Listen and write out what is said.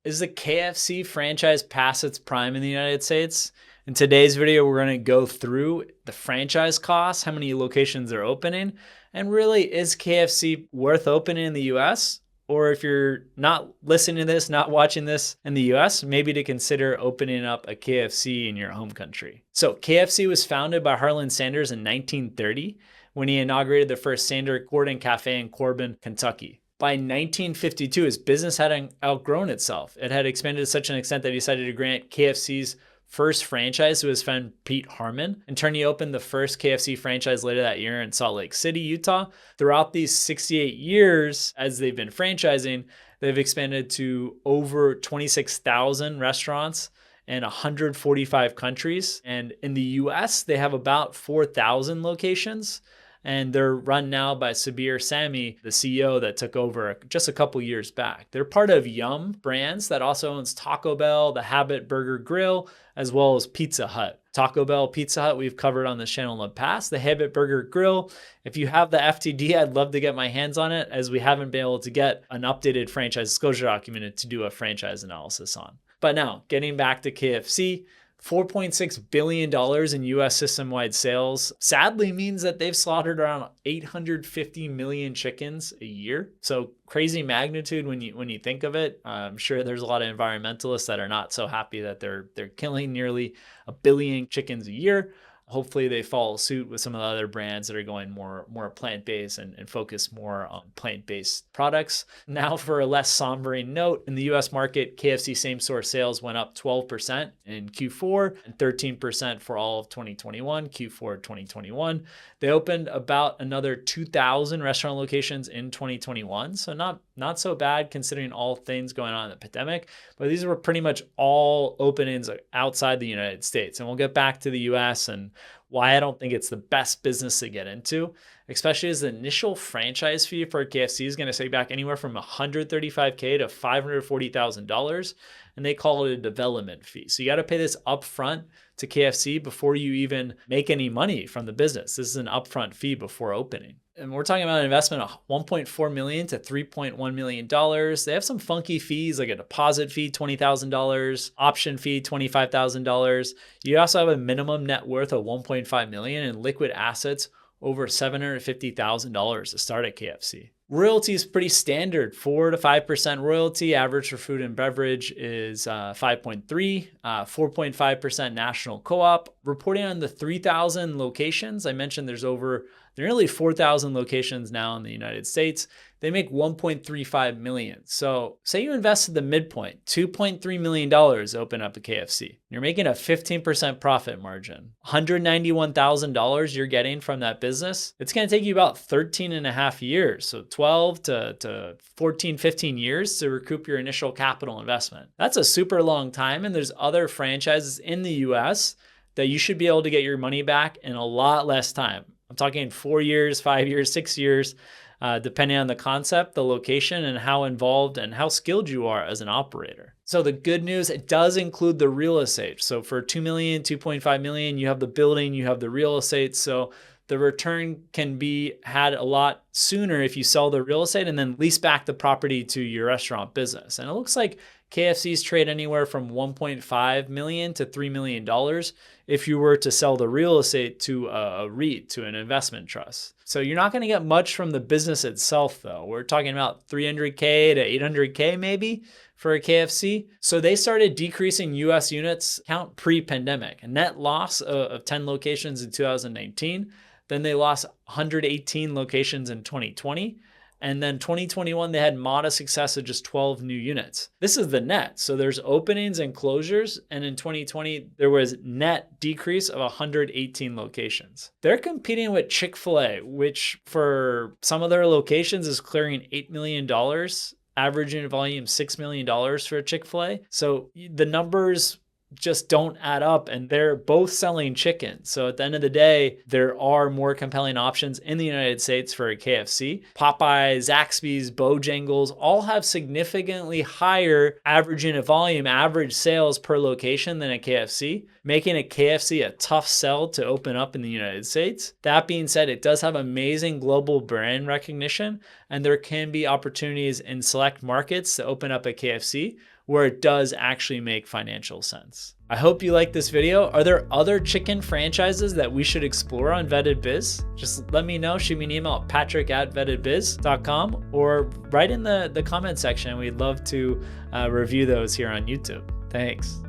Is the KFC franchise past its prime in the United States? In today's video, we're going to go through the franchise costs, how many locations they're opening, and really, is KFC worth opening in the US? Or if you're not listening to this, not watching this in the US, maybe to consider opening up a KFC in your home country. So KFC was founded by Harland Sanders in 1930 when he inaugurated the first Sanders Court Café in Corbin, Kentucky. By 1952, his business had outgrown itself. It had expanded to such an extent that he decided to grant KFC's first franchise to his friend Pete Harmon. In turn, he opened the first KFC franchise later that year in Salt Lake City, Utah. Throughout these 68 years, as they've been franchising, they've expanded to over 26,000 restaurants in 145 countries. And in the US, they have about 4,000 locations. And they're run now by Sabir Sami, the CEO that took over just a couple years back. They're part of Yum Brands that also owns Taco Bell, the Habit Burger Grill, as well as Pizza Hut. Taco Bell, Pizza Hut, we've covered on this channel in the past. The Habit Burger Grill, if you have the FTD, I'd love to get my hands on it, as we haven't been able to get an updated franchise disclosure document to do a franchise analysis on. But now, getting back to KFC, $4.6 billion in US system-wide sales sadly means that they've slaughtered around 850 million chickens a year. So crazy magnitude when you think of it. I'm sure there's a lot of environmentalists that are not so happy that they're killing nearly 1 billion chickens a year. Hopefully they follow suit with some of the other brands that are going more plant-based and focus more on plant-based products. Now, for a less sombering note, in the US market, KFC same-store sales went up 12% in Q4 and 13% for all of 2021, Q4 2021. They opened about another 2,000 restaurant locations in 2021, so not so bad considering all things going on in the pandemic, but these were pretty much all openings outside the United States. And we'll get back to the US and why I don't think it's the best business to get into, especially as the initial franchise fee for KFC is going to take back anywhere from $135K to $540,000, and they call it a development fee. So you got to pay this upfront to KFC before you even make any money from the business. This is an upfront fee before opening. And we're talking about an investment of $1.4 million to $3.1 million. They have some funky fees like a deposit fee, $20,000, option fee, $25,000. You also have a minimum net worth of $1.5 million and liquid assets over $750,000 to start at KFC. Royalty is pretty standard, 4 to 5% royalty. Average for food and beverage is 5.3, 4.5% national co-op. Reporting on the 3,000 locations, I mentioned there are nearly 4,000 locations now in the United States. They make $1.35 million. So say you invested the midpoint, $2.3 million to open up a KFC. You're making a 15% profit margin. $191,000 you're getting from that business. It's going to take you about 13 and a half years. So 12 to 14, 15 years to recoup your initial capital investment. That's a super long time. And there's other franchises in the US that you should be able to get your money back in a lot less time. I'm talking 4 years, 5 years, 6 years, depending on the concept, the location, and how involved and how skilled you are as an operator. So the good news, it does include the real estate. So for $2 million, $2.5 million, you have the building, you have the real estate. So the return can be had a lot sooner if you sell the real estate and then lease back the property to your restaurant business. And it looks like KFC's trade anywhere from $1.5 million to $3 million if you were to sell the real estate to a REIT, to an investment trust. So you're not going to get much from the business itself, though. We're talking about $300K to $800K maybe for a KFC. So they started decreasing US units count pre-pandemic, a net loss of 10 locations in 2019. Then they lost 118 locations in 2020. And then 2021, they had modest success of just 12 new units. This is the net. So there's openings and closures. And in 2020, there was net decrease of 118 locations. They're competing with Chick-fil-A, which for some of their locations is clearing $8 million, average unit volume $6 million for a Chick-fil-A. So the numbers just don't add up, and they're both selling chicken. So at the end of the day, there are more compelling options in the United States for a KFC. Popeyes, Zaxby's, Bojangles all have significantly higher average unit volume, average sales per location than a KFC, making a KFC a tough sell to open up in the United States. That being said, it does have amazing global brand recognition, and there can be opportunities in select markets to open up a KFC where it does actually make financial sense. I hope you like this video. Are there other chicken franchises that we should explore on Vetted Biz? Just let me know. Shoot me an email at patrick@vettedbiz.com or write in the comment section. We'd love to review those here on YouTube. Thanks.